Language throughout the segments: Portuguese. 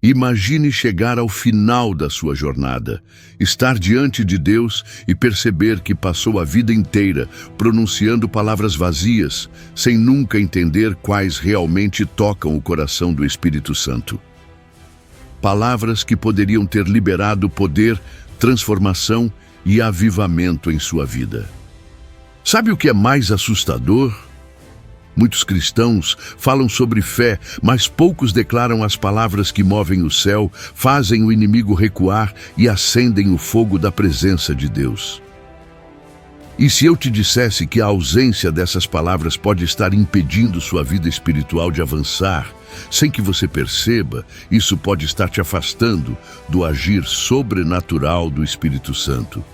Imagine chegar ao final da sua jornada, estar diante de Deus e perceber que passou a vida inteira pronunciando palavras vazias, sem nunca entender quais realmente tocam o coração do Espírito Santo. Palavras que poderiam ter liberado poder, transformação e avivamento em sua vida. Sabe o que é mais assustador? Muitos cristãos falam sobre fé, mas poucos declaram as palavras que movem o céu, fazem o inimigo recuar e acendem o fogo da presença de Deus. E se eu te dissesse que a ausência dessas palavras pode estar impedindo sua vida espiritual de avançar, sem que você perceba, isso pode estar te afastando do agir sobrenatural do Espírito Santo.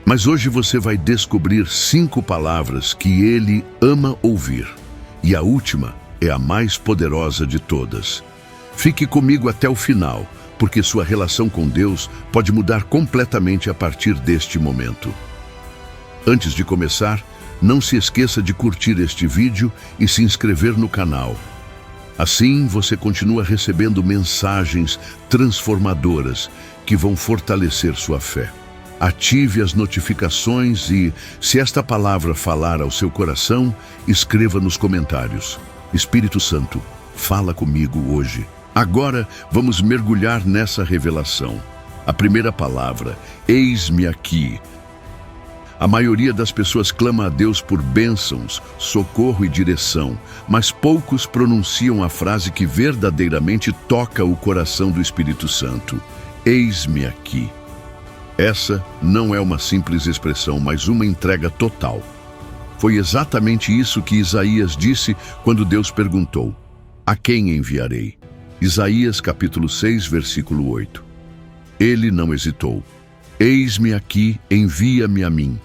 Mas hoje você vai descobrir 5 palavras que ele ama ouvir. E a última é a mais poderosa de todas. Fique comigo até o final, porque sua relação com Deus pode mudar completamente a partir deste momento. Antes de começar, não se esqueça de curtir este vídeo e se inscrever no canal. Assim, você continua recebendo mensagens transformadoras que vão fortalecer sua fé. Ative as notificações e, se esta palavra falar ao seu coração, escreva nos comentários. Espírito Santo, fala comigo hoje. Agora, vamos mergulhar nessa revelação. A primeira palavra, eis-me aqui. A maioria das pessoas clama a Deus por bênçãos, socorro e direção, mas poucos pronunciam a frase que verdadeiramente toca o coração do Espírito Santo. Eis-me aqui. Essa não é uma simples expressão, mas uma entrega total. Foi exatamente isso que Isaías disse quando Deus perguntou: a quem enviarei? Isaías capítulo 6, versículo 8. Ele não hesitou. Eis-me aqui, envia-me a mim.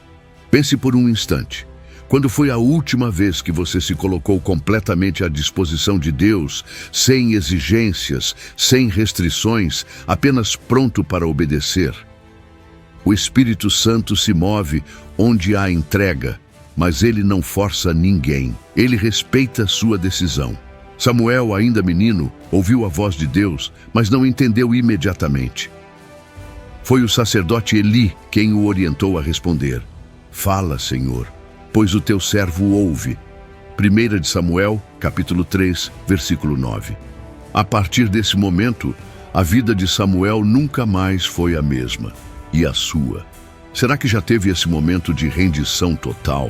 Pense por um instante. Quando foi a última vez que você se colocou completamente à disposição de Deus, sem exigências, sem restrições, apenas pronto para obedecer? O Espírito Santo se move onde há entrega, mas ele não força ninguém. Ele respeita sua decisão. Samuel, ainda menino, ouviu a voz de Deus, mas não entendeu imediatamente. Foi o sacerdote Eli quem o orientou a responder: fala, Senhor, pois o teu servo ouve. 1 de Samuel, capítulo 3, versículo 9. A partir desse momento, a vida de Samuel nunca mais foi a mesma. E a sua? Será que já teve esse momento de rendição total?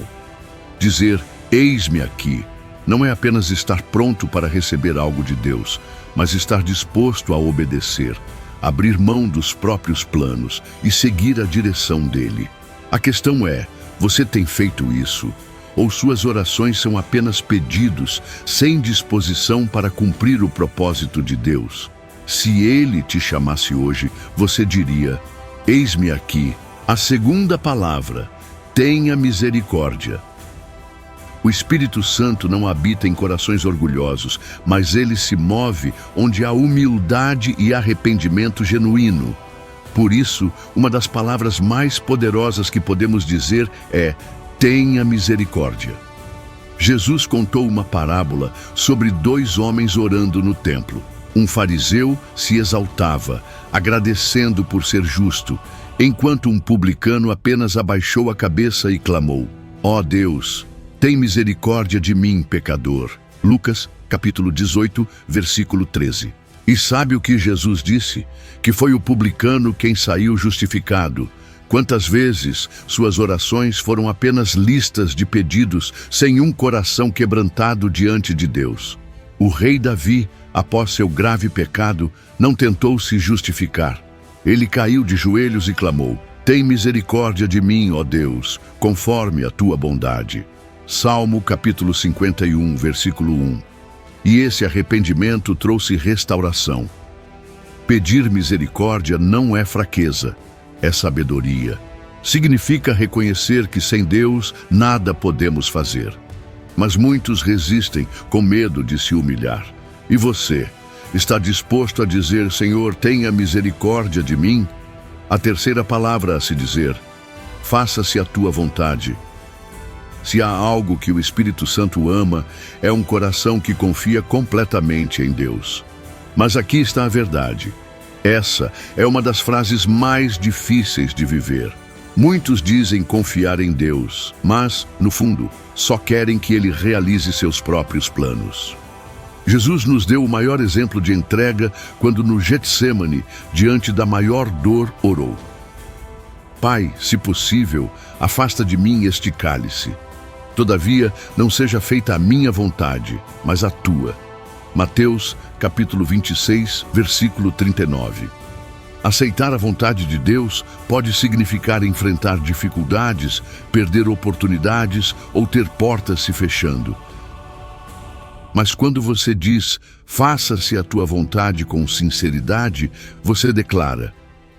Dizer, eis-me aqui, não é apenas estar pronto para receber algo de Deus, mas estar disposto a obedecer, abrir mão dos próprios planos e seguir a direção dele. A questão é, você tem feito isso? Ou suas orações são apenas pedidos, sem disposição para cumprir o propósito de Deus? Se ele te chamasse hoje, você diria: eis-me aqui. A segunda palavra, tenha misericórdia. O Espírito Santo não habita em corações orgulhosos, mas ele se move onde há humildade e arrependimento genuíno. Por isso, uma das palavras mais poderosas que podemos dizer é: tenha misericórdia. Jesus contou uma parábola sobre 2 homens orando no templo. Um fariseu se exaltava, agradecendo por ser justo, enquanto um publicano apenas abaixou a cabeça e clamou: ó Deus, tem misericórdia de mim, pecador. Lucas, capítulo 18, versículo 13. E sabe o que Jesus disse? Que foi o publicano quem saiu justificado. Quantas vezes suas orações foram apenas listas de pedidos, sem um coração quebrantado diante de Deus. O rei Davi, após seu grave pecado, não tentou se justificar. Ele caiu de joelhos e clamou: tem misericórdia de mim, ó Deus, conforme a tua bondade. Salmo capítulo 51, versículo 1. E esse arrependimento trouxe restauração. Pedir misericórdia não é fraqueza, é sabedoria. Significa reconhecer que sem Deus nada podemos fazer. Mas muitos resistem com medo de se humilhar. E você, está disposto a dizer: Senhor, tenha misericórdia de mim? A terceira palavra a se dizer: faça-se a tua vontade. Se há algo que o Espírito Santo ama, é um coração que confia completamente em Deus. Mas aqui está a verdade. Essa é uma das frases mais difíceis de viver. Muitos dizem confiar em Deus, mas, no fundo, só querem que Ele realize seus próprios planos. Jesus nos deu o maior exemplo de entrega quando no Getsêmani, diante da maior dor, orou: Pai, se possível, afasta de mim este cálice. Todavia, não seja feita a minha vontade, mas a tua. Mateus, capítulo 26, versículo 39. Aceitar a vontade de Deus pode significar enfrentar dificuldades, perder oportunidades ou ter portas se fechando. Mas quando você diz, faça-se a tua vontade com sinceridade, você declara: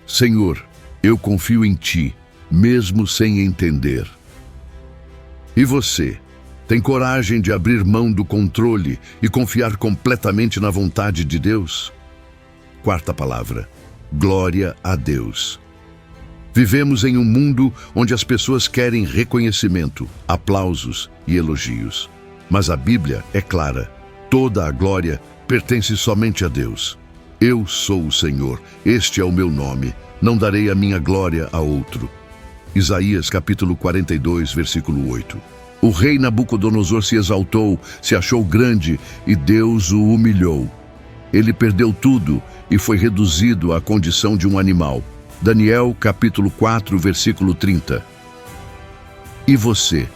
Senhor, eu confio em ti, mesmo sem entender. E você? Tem coragem de abrir mão do controle e confiar completamente na vontade de Deus? Quarta palavra: glória a Deus. Vivemos em um mundo onde as pessoas querem reconhecimento, aplausos e elogios. Mas a Bíblia é clara: toda a glória pertence somente a Deus. Eu sou o Senhor, este é o meu nome, não darei a minha glória a outro. Isaías capítulo 42, versículo 8. O rei Nabucodonosor se exaltou, se achou grande e Deus o humilhou. Ele perdeu tudo e foi reduzido à condição de um animal. Daniel capítulo 4, versículo 30. E você?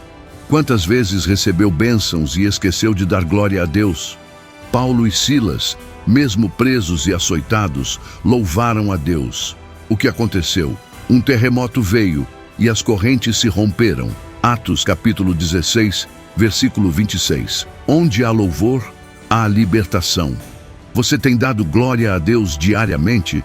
Quantas vezes recebeu bênçãos e esqueceu de dar glória a Deus? Paulo e Silas, mesmo presos e açoitados, louvaram a Deus. O que aconteceu? Um terremoto veio e as correntes se romperam. Atos capítulo 16, versículo 26. Onde há louvor, há libertação. Você tem dado glória a Deus diariamente?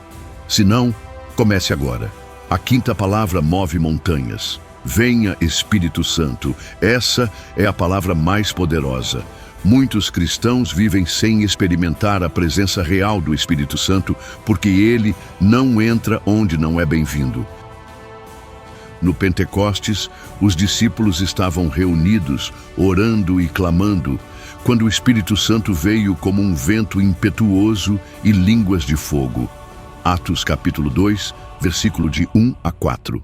Se não, comece agora. A quinta palavra move montanhas. Venha, Espírito Santo. Essa é a palavra mais poderosa. Muitos cristãos vivem sem experimentar a presença real do Espírito Santo porque ele não entra onde não é bem-vindo. No Pentecostes, os discípulos estavam reunidos, orando e clamando, quando o Espírito Santo veio como um vento impetuoso e línguas de fogo. Atos capítulo 2, versículo de 1 a 4.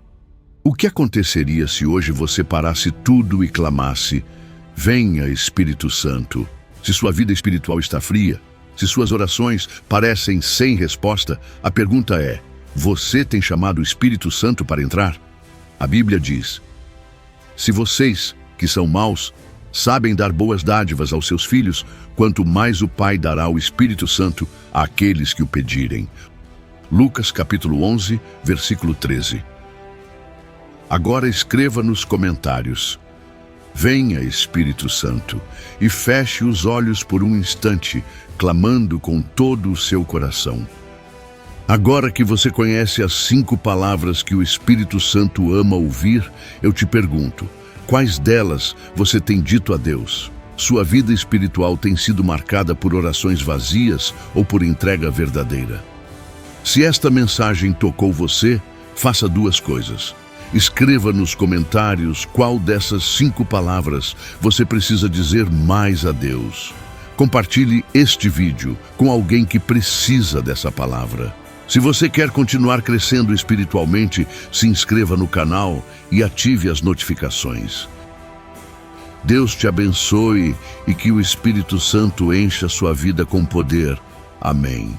O que aconteceria se hoje você parasse tudo e clamasse: Venha, Espírito Santo? Se sua vida espiritual está fria, se suas orações parecem sem resposta, a pergunta é: você tem chamado o Espírito Santo para entrar? A Bíblia diz: se vocês, que são maus, sabem dar boas dádivas aos seus filhos, quanto mais o Pai dará o Espírito Santo àqueles que o pedirem. Lucas capítulo 11, versículo 13. Agora escreva nos comentários: Venha, Espírito Santo, e feche os olhos por um instante, clamando com todo o seu coração. Agora que você conhece as 5 palavras que o Espírito Santo ama ouvir, eu te pergunto: quais delas você tem dito a Deus? Sua vida espiritual tem sido marcada por orações vazias ou por entrega verdadeira? Se esta mensagem tocou você, faça 2 coisas. Escreva nos comentários qual dessas 5 palavras você precisa dizer mais a Deus. Compartilhe este vídeo com alguém que precisa dessa palavra. Se você quer continuar crescendo espiritualmente, se inscreva no canal e ative as notificações. Deus te abençoe e que o Espírito Santo encha sua vida com poder. Amém.